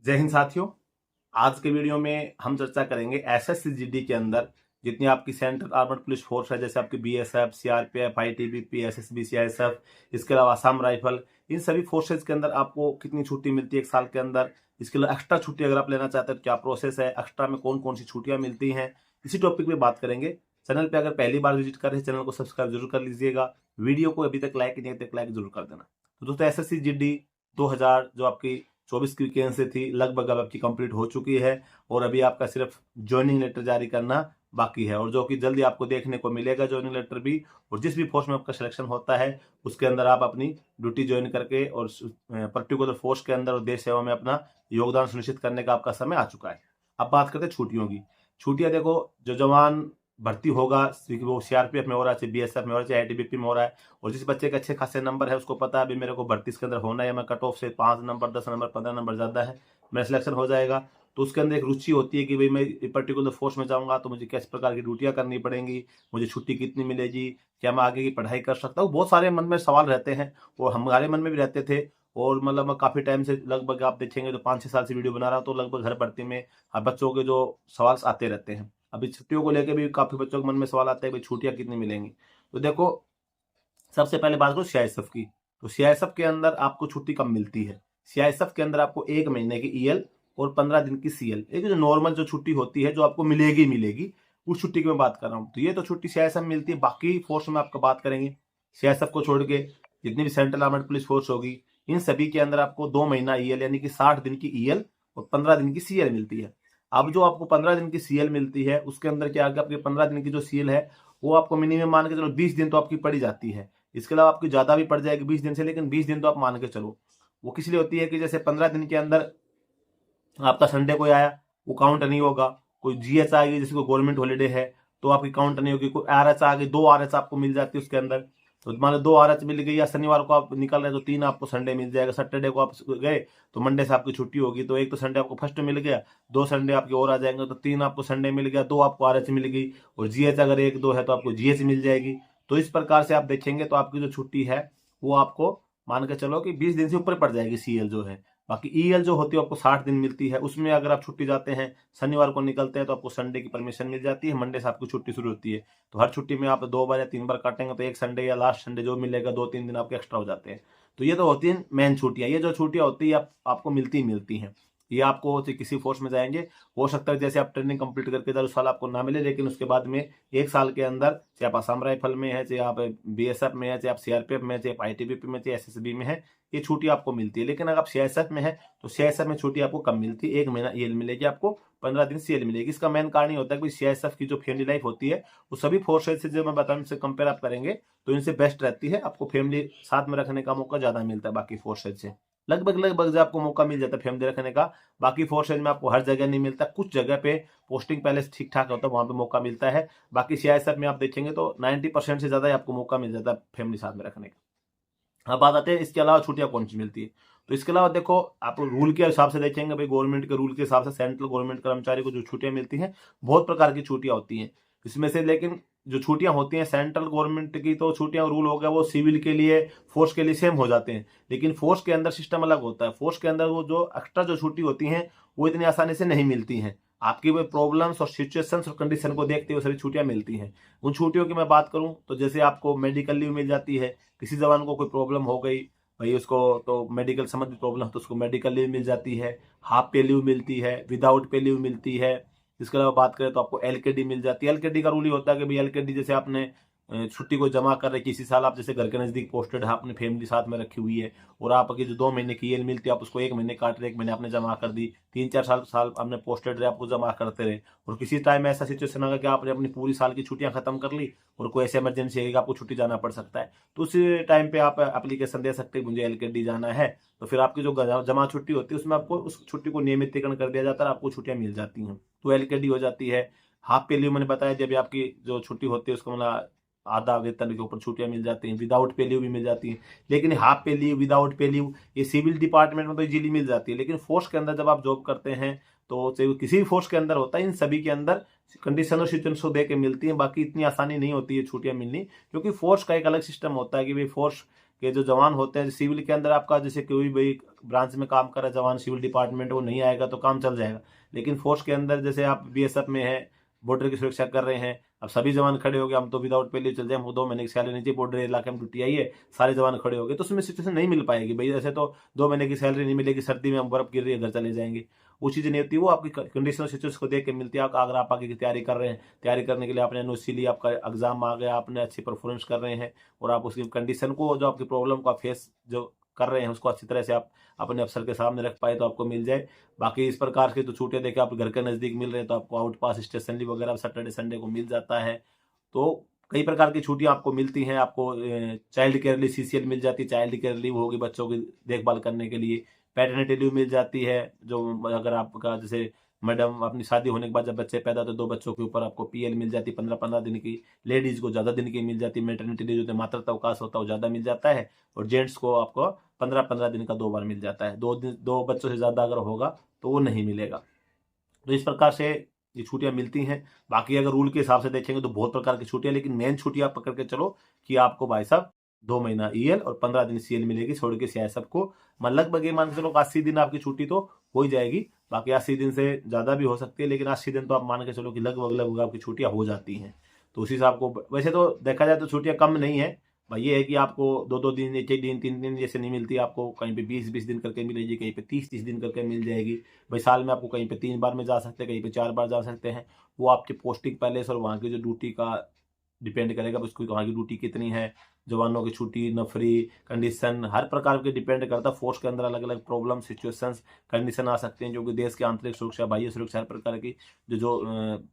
जय हिंद साथियों। आज के वीडियो में हम चर्चा करेंगे एसएससी-जीडी के अंदर जितनी आपकी सेंट्रल आर्मड पुलिस फोर्स है, जैसे आपकी BSF, CRPF, ITBP, SSB, CISF, इसके अलावा असम राइफल, इन सभी फोर्सेज के अंदर आपको कितनी छुट्टी मिलती है एक साल के अंदर। इसके लिए एक्स्ट्रा छुट्टी अगर आप लेना चाहते हैं तो क्या प्रोसेस है, एक्स्ट्रा में कौन कौन सी छुट्टियां मिलती हैं, इसी टॉपिक पे बात करेंगे। चैनल पे अगर पहली बार विजिट कर रहे हैं, चैनल को सब्सक्राइब जरूर कर लीजिएगा। वीडियो को अभी तक लाइक नहीं किया तो लाइक जरूर कर देना। तो दोस्तों, एसएससी-जीडी 2000 जो आपकी 24 की वैकेंसी थी, लगभग अब आपकी कंप्लीट हो चुकी है और अभी आपका सिर्फ ज्वाइनिंग लेटर जारी करना बाकी है, और जो कि जल्दी आपको देखने को मिलेगा ज्वाइनिंग लेटर भी। और जिस भी फोर्स में आपका सिलेक्शन होता है उसके अंदर आप अपनी ड्यूटी ज्वाइन करके और पर्टिकुलर फोर्स के अंदर और देश सेवा में अपना योगदान सुनिश्चित करने का आपका समय आ चुका है। अब बात करते हैं छुट्टियों की। छुट्टियां देखो, जो जवान भर्ती होगा वो सीआरपीएफ में हो रहा है, चाहे बीएसएफ में हो रहा है, चाहे आईटीबीपी में हो रहा है, और जिस बच्चे के अच्छे खासे नंबर है उसको पता है अभी मेरे को भर्ती इसके अंदर होना है, मैं कट ऑफ से 5 नंबर 10 नंबर 15 नंबर ज्यादा है मेरा सिलेक्शन हो जाएगा, तो उसके अंदर एक रुचि होती है कि भाई मैं पर्टिकुलर फोर्स में जाऊंगा तो मुझे किस प्रकार की ड्यूटियां करनी पड़ेंगी, मुझे छुट्टी कितनी मिलेगी, क्या मैं आगे की पढ़ाई कर सकता हूँ। बहुत सारे मन में सवाल रहते हैं और हमारे मन में भी रहते थे। और मतलब मैं काफी टाइम से, लगभग आप देखेंगे तो 5-6 साल से वीडियो बना रहा हूँ, तो लगभग घर भर्ती में बच्चों के जो सवाल आते रहते हैं। अभी छुट्टियों को लेकर भी काफी बच्चों के मन में सवाल आता है भाई छुट्टियां कितनी मिलेंगी। तो देखो, सबसे पहले बात करो सीआईएसएफ की। तो सीआईएसएफ के अंदर आपको छुट्टी कब मिलती है? सीआईएसएफ के अंदर आपको 1 महीने की ईएल और 15 दिन की सीएल, एक जो नॉर्मल जो छुट्टी होती है जो आपको मिलेगी मिलेगी, उस छुट्टी की मैं बात कर रहा हूँ। तो ये तो छुट्टी सीआईएसएफ में मिलती है। बाकी फोर्स में आपको बात करेंगे, सीआईएसएफ को छोड़ के जितनी भी सेंट्रल आर्मड पुलिस फोर्स होगी, इन सभी के अंदर आपको 2 महीना ईएल यानी कि 60 दिन की ईएल और 15 दिन की सीएल मिलती है। अब जो आपको 15 दिन की सीएल मिलती है उसके अंदर क्या है, आपके 15 दिन की जो सीएल है वो आपको मिनिमम मान के चलो 20 दिन तो आपकी पड़ी जाती है। इसके अलावा आपकी ज्यादा भी पड़ जाएगी 20 दिन से, लेकिन 20 दिन तो आप मान के चलो। वो किस लिए होती है कि जैसे 15 दिन के अंदर आपका संडे कोई आया वो काउंट नहीं होगा, कोई जीएच आ गई जैसे कोई गवर्नमेंट हॉलीडे है तो आपकी काउंट नहीं होगी, कोई आरएच आ गई, 2 आरएच आपको मिल जाती है उसके अंदर। तो मान लो 2 आरएच मिल गई, या शनिवार को आप निकल रहे तो 3 आपको संडे मिल जाएगा, सैटरडे को आप गए तो मंडे से आपकी छुट्टी होगी, तो एक तो संडे आपको फर्स्ट मिल गया, 2 संडे आपके और आ जाएंगे, तो 3 आपको संडे मिल गया, 2 आपको आरएच मिल गई, और जीएच अगर 1-2 है तो आपको जीएच मिल जाएगी। तो इस प्रकार से आप देखेंगे तो आपकी जो छुट्टी है वो आपको मान के चलो कि 20 दिन से ऊपर पड़ जाएगी सीएल जो है। बाकी ईएल जो होती है आपको 60 दिन मिलती है। उसमें अगर आप छुट्टी जाते हैं, शनिवार को निकलते हैं तो आपको संडे की परमिशन मिल जाती है, मंडे से आपकी छुट्टी शुरू होती है। तो हर छुट्टी में आप 2 बार या 3 बार काटेंगे तो एक संडे या लास्ट संडे जो मिलेगा 2-3 दिन आपके एक्स्ट्रा हो जाते हैं। तो ये तो होती है मेन छुट्टियां। ये जो छुट्टियां होती है आपको मिलती ही मिलती हैं। ये आपको किसी फोर्स में जाएंगे, हो सकता है जैसे आप ट्रेनिंग कंप्लीट करके उस साल आपको ना मिले, लेकिन उसके बाद में 1 साल के अंदर, चाहे आप असम राइफल में है, चाहे आप बीएसएफ में है, चाहे आप सीआरपीएफ में है, चाहे आप आईटीबीपी में, चाहे एसएसबी में है, ये छुट्टी आपको मिलती है। लेकिन अगर आप सीआईएसएफ में है तो सीआईएसएफ में छुट्टी आपको कम मिलती है, 1 महीना ईएल मिलेगी आपको, 15 दिन सीएल मिलेगी। इसका मेन कारण ये होता है कि सीआईएसएफ की जो फैमिली लाइफ होती है वो सभी फोर्सेज से जो मैं बताऊं से कंपेयर आप करेंगे तो इनसे बेस्ट रहती है। आपको फैमिली साथ में रखने का मौका ज्यादा मिलता है बाकी फोर्सेज से, लगभग लगभग जो आपको मौका मिल जाता है फैमिली रखने का। बाकी फोर्सेज में आपको हर जगह नहीं मिलता, कुछ जगह पे पोस्टिंग पहले से ठीक ठाक होता है, वहां पे मौका मिलता है। बाकी सीआईएसएफ में आप देखेंगे तो 90% से ज्यादा आपको मौका मिल जाता है फैमिली साथ में रखने का। अब बात आते हैं इसके अलावा छुट्टियां कौन सी मिलती है। तो इसके अलावा देखो, आप रूल के हिसाब से देखेंगे भाई, गवर्नमेंट के रूल के हिसाब से सेंट्रल गवर्नमेंट कर्मचारी को जो छुट्टियां मिलती हैं बहुत प्रकार की छुट्टियां होती हैं इसमें से। लेकिन जो छुट्टियां होती हैं सेंट्रल गवर्नमेंट की, तो छुट्टियां रूल हो गया वो सिविल के लिए फोर्स के लिए सेम हो जाते हैं, लेकिन फोर्स के अंदर सिस्टम अलग होता है। फोर्स के अंदर वो जो एक्स्ट्रा जो छुट्टी होती हैं वो इतनी आसानी से नहीं मिलती हैं। आपकी वो प्रॉब्लम्स और सिचुएशंस और कंडीशन को देखते हुए सारी छुट्टियां मिलती हैं। उन छुट्टियों की मैं बात करूं तो जैसे आपको मेडिकल लीव मिल जाती है, किसी जवान को कोई प्रॉब्लम हो गई भाई, उसको तो मेडिकल संबंधित प्रॉब्लम तो उसको मेडिकल लीव मिल जाती है, हाफ पे लीव मिलती है, विदाउट पे लीव मिलती है। इसके अलावा बात करें तो आपको एलकेडी मिल जाती है। एलकेडी का रूल ही होता है कि भाई एलकेडी जैसे आपने छुट्टी को जमा कर रहे किसी साल, आप जैसे घर के नजदीक पोस्टेड है, आपने फैमिली साथ में रखी हुई है और आपकी जो 2 महीने की ईएल मिलती है आप उसको 1 महीने काट रहे, 1 महीने आपने जमा कर दी, 3-4 साल आपने पोस्टेड रहे, आपको जमा करते रहे, और किसी टाइम ऐसा सिचुएशन आएगा कि आपने अपनी पूरी साल की छुट्टियां खत्म कर ली और कोई ऐसी इमरजेंसी है कि आपको छुट्टी जाना पड़ सकता है, तो उसी टाइम पे आप एप्लीकेशन दे सकते हैं मुझे एलकेडी जाना है। तो फिर आपकी जो जमा छुट्टी होती है उसमें आपको उस छुट्टी को नियमितीकरण कर दिया जाता है, आपको छुट्टियां मिल जाती हैं, तो एलकेडी हो जाती है। हाफ पे लीव मैंने बताया, जब आपकी जो छुट्टी होती है उसको मतलब आधा वेतन के ऊपर छुट्टियां मिल जाती हैं। विदाउट पे लीव भी मिल जाती है, लेकिन हाफ पे लीव, विदाउट पे लीव ये सिविल डिपार्टमेंट में तो इजीली मिल जाती है, लेकिन फोर्स के अंदर जब आप जॉब करते हैं तो चाहे किसी भी फोर्स के अंदर होता है, इन सभी के अंदर कंडीशन और सिचुएशन को देके मिलती है। बाकी इतनी आसानी नहीं होती है छुट्टियां मिलनी, क्योंकि फोर्स का एक अलग सिस्टम होता है कि भाई फोर्स कि जो जवान होते हैं सिविल के अंदर, आपका जैसे कोई भी ब्रांच में काम कर रहा है जवान सिविल डिपार्टमेंट, वो नहीं आएगा तो काम चल जाएगा। लेकिन फोर्स के अंदर जैसे आप बीएसएफ में है, बॉर्डर की सुरक्षा कर रहे हैं, अब सभी जवान खड़े हो गए, हम तो विदाउट पे चल जाए, हमको 2 महीने की सैलरी नहीं चाहिए, बॉर्डर इलाके में ड्यूटी आई है, सारे जवान खड़े हो गए, तो उसमें सिचुएशन नहीं मिल पाएगी भाई। ऐसे तो 2 महीने की सैलरी नहीं मिलेगी, सर्दी में हम बर्फ गिर रही है घर चले जाएंगे, वो चीज़ नहीं होती। वो आपकी कंडीशनल सिचुएशन को देख के मिलती है। अगर आप आगे की तैयारी कर रहे हैं, तैयारी करने के लिए आपने एनओसी ली, आपका एग्जाम आ गया, आपने अच्छी परफॉर्मेंस कर रहे हैं और आप उसकी कंडीशन को, जो आपकी प्रॉब्लम को आप फेस जो कर रहे हैं, उसको अच्छी तरह से आप अपने अफसर के सामने रख पाए तो आपको मिल जाए। बाकी इस प्रकार के जो छुट्टियां देखे आप घर के नज़दीक मिल रहे हैं तो आपको आउट पास, स्टेशन लीव वगैरह सैटरडे संडे को मिल जाता है। तो कई प्रकार की छुट्टियां आपको मिलती हैं। आपको चाइल्ड केयर लीव सीसीएल मिल जाती है, चाइल्ड केयर लीव होगी बच्चों की देखभाल करने के लिए। पैटर्निटी लीव मिल जाती है, जो अगर आपका जैसे मैडम अपनी शादी होने के बाद जब बच्चे पैदा, तो 2 बच्चों के ऊपर आपको पीएल मिल जाती है 15-15 दिन की। लेडीज को ज़्यादा दिन की मिल जाती है, मैटरनिटी लीव जो मातृत्व अवकाश होता है वो ज़्यादा मिल जाता है। और जेंट्स को आपको 15-15 दिन का 2 बार मिल जाता है। 2 बच्चों से ज़्यादा अगर होगा तो वो नहीं मिलेगा। तो इस प्रकार से ये छुट्टियां मिलती हैं। बाकी अगर रूल के हिसाब से देखेंगे तो बहुत प्रकार की छुट्टियां, लेकिन मेन छुट्टियां पकड़ के चलो कि आपको भाई साहब 2 महीना ईएल और 15 दिन सीएल मिलेगी, छोड़ के सीआईएसएफ को। लगभग ये मान के चलो 80 दिन आपकी छुट्टी तो हो ही जाएगी। बाकी 80 दिन से ज़्यादा भी हो सकती है, लेकिन 80 दिन तो आप मान के चलो कि लगभग आपकी छुट्टियां हो जाती हैं। तो उसी हिसाब को वैसे तो देखा जाए तो छुट्टियां कम नहीं है भाई। ये है कि आपको 2-2 दिन, 1-1 दिन, 3 दिन जैसे नहीं मिलती, आपको कहीं पे 20-20 दिन करके मिलेगी, कहीं पे 30-30 दिन करके मिल जाएगी भाई। साल में आपको कहीं पे 3 बार में जा सकते हैं, कहीं पे 4 बार जा सकते हैं। वो आपके पोस्टिंग पैलेस और वहाँ की जो ड्यूटी का डिपेंड करेगा, उसको वहाँ की ड्यूटी कितनी है, जवानों की छुट्टी, नफरी, कंडीशन, हर प्रकार के डिपेंड करता है। फोर्स के अंदर अलग अलग प्रॉब्लम, सिचुएशंस, कंडीशन आ सकते हैं, जो कि देश की आंतरिक सुरक्षा, बाह्य सुरक्षा, हर प्रकार की जो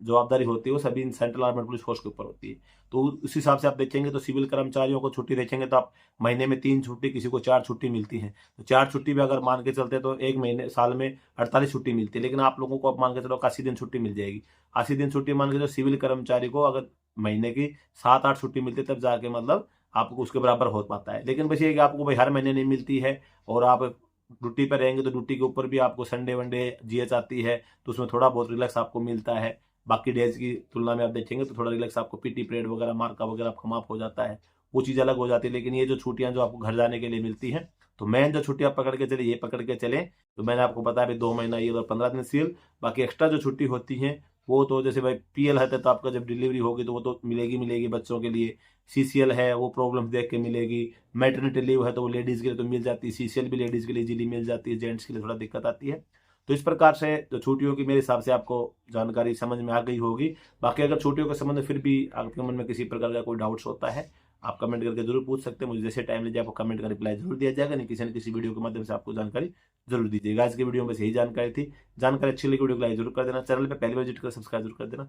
जवाबदारी होती है वो सभी सेंट्रल आर्मड पुलिस फोर्स के ऊपर होती है। तो उस हिसाब से आप देखेंगे तो सिविल कर्मचारियों को छुट्टी देखेंगे तो आप महीने में 3 छुट्टी, किसी को 4 छुट्टी मिलती है। तो 4 छुट्टी भी अगर मान के चलते तो एक महीने, साल में 48 छुट्टी मिलती है। लेकिन आप लोगों को अब मान के चलो 80 दिन छुट्टी मिल जाएगी। 80 दिन छुट्टी मान के चलो, सिविल कर्मचारी को अगर महीने की 7-8 छुट्टी मिलती है, तब जाके मतलब आपको उसके बराबर हो पाता है। लेकिन बस ये कि आपको भाई हर महीने नहीं मिलती है, और आप ड्यूटी पर रहेंगे तो ड्यूटी के ऊपर भी आपको संडे वनडे जीएच आती है, तो उसमें थोड़ा बहुत रिलैक्स आपको मिलता है। बाकी डेज की तुलना में आप देखेंगे तो थोड़ा रिलैक्स आपको पीटी परेड वगैरह, मार्का वगैरह आपका माफ हो जाता है, वो चीज़ अलग हो जाती है। लेकिन ये जो छुट्टियां जो आपको घर जाने के लिए मिलती हैं, तो मेन जो छुट्टी आप पकड़ के चले, ये पकड़ के चलें। तो मैंने आपको बताया भी 2 महीना ये और 15 दिन सीएल। बाकी एक्स्ट्रा जो छुट्टी होती है वो तो जैसे भाई पीएल है तो आपका जब डिलीवरी होगी तो वो तो मिलेगी बच्चों के लिए। सीसीएल है वो प्रॉब्लम देख के मिलेगी। मैटरनिटी लीव है तो वो लेडीज के लिए तो मिल जाती है, सीसीएल भी लेडीज के लिए इजीली मिल जाती है, जेंट्स के लिए थोड़ा दिक्कत आती है। तो इस प्रकार से जो छुट्टियों की मेरे हिसाब से आपको जानकारी समझ में आ गई होगी। बाकी अगर छुट्टियों के संबंध में फिर भी आपके मन में किसी प्रकार का कोई डाउट्स होता है, आप कमेंट करके जरूर पूछ सकते हैं। मुझे जैसे टाइम लगे आपको कमेंट का रिप्लाई जरूर दिया जाएगा, नहीं किसी न किसी वीडियो के माध्यम से आपको जानकारी जरूर दीजिएगा। आज की वीडियो में बस यही जानकारी थी। जानकारी अच्छी लगी वीडियो को लाइक जरूर कर देना, चैनल पे पहली बार विजिट कर सब्सक्राइब जरूर कर देना।